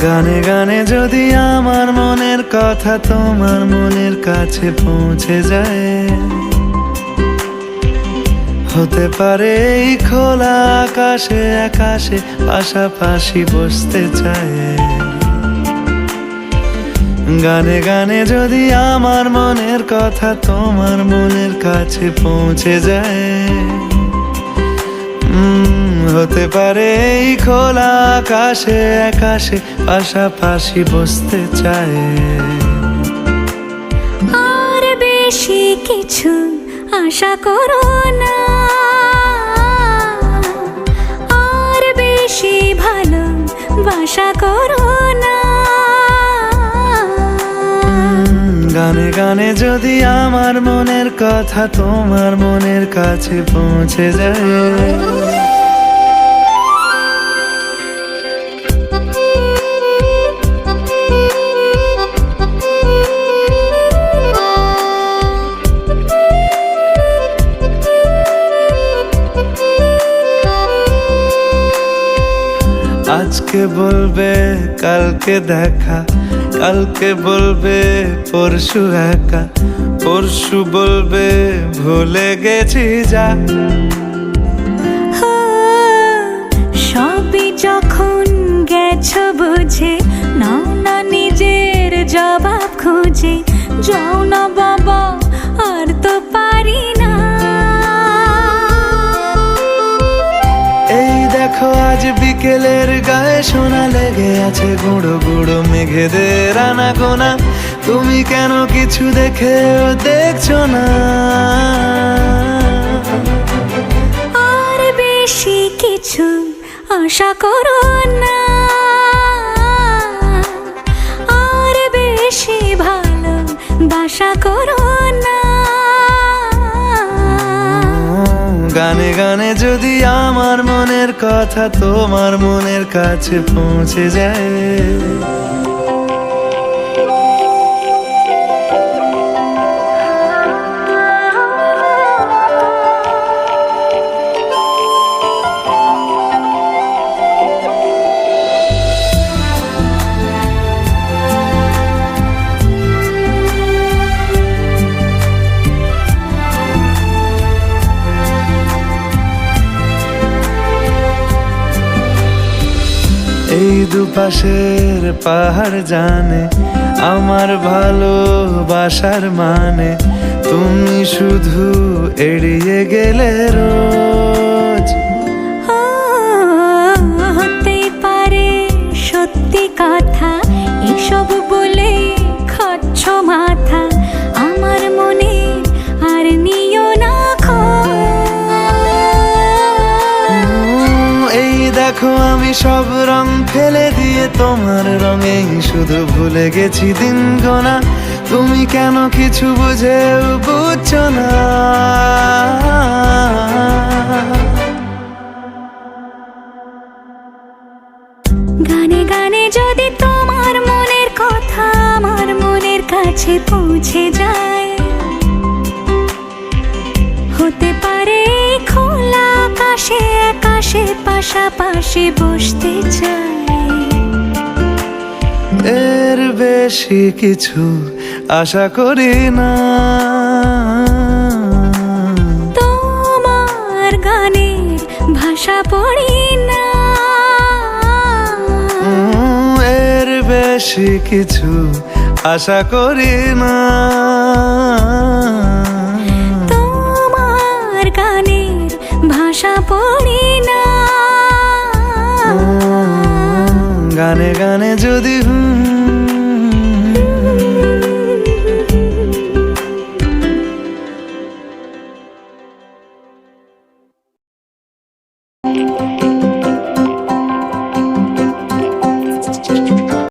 গানে গানে যদি আমার মনের কথা তোমার মনের কাছে পৌঁছে যায়, হতে পারে এই খোলা আকাশে আকাশে পাশাপাশি বসতে চায়। গানে গানে যদি আমার মনের কথা তোমার মনের কাছে পৌঁছে যায়, হতে পারে এই খোলা আকাশে আকাশে পাশাপাশি বসতে চায়। আর বেশি কিছু আশা করো না, আর বেশি ভালোবাসা করো না। গানে গানে যদি আমার মনের কথা তোমার মনের কাছে পৌঁছে যায়, আজকে বলবে কালকে দেখা, কালকে বলবে পরশু একা, পরশু বলবে ভুলে গেছি যা। সবই যখন গেছো বুঝে, নাও না নিজের জবাব খুঁজে। যাও না বাবা, আর তো পারি না। এই দেখো আজ বিকেলের গায়ে সোনা লেগে আছে গুঁড়ো গুঁড়ো মেঘেদের আনাগোনা। তুমি কেন কিছু দেখেও দেখছো না? আর বেশি কিছু আশা করো না, আর বেশি ভালোবাসা করো না। গানে গানে যদি আমার মনের কথা তোমার মনের কাছে পৌঁছে যায়, এই দুপাশের পাহাড় জানে আমার ভালোবাসার মানে। তুমি শুধু এড়িয়ে গেলে রোজ। হতেই পারে সত্যি কথা, এসব বলে খাচ্ছ মাথা। আমার মনে আর নিও না এই দেখো আমি সব রং ফেলে দিয়ে তোমার রঙেই শুধু ভুলে গেছি দিন গোনা। তুমি কেন কিছু বুঝেও বুঝছো না? গানে গানে যদি তোমার মনের কথা আমার মনের কাছে পৌঁছে যায়, হতে পারে খোলা আকাশে আকাশে পাশাপাশি বসতে চাই। এর বেশি কিছু আশা করি না। তোমার গানের ভাষা পড়ি না, এর বেশি কিছু আশা করি না। তোমার গানের ভাষা পড়ি না। গানে গানে যদি Thank you.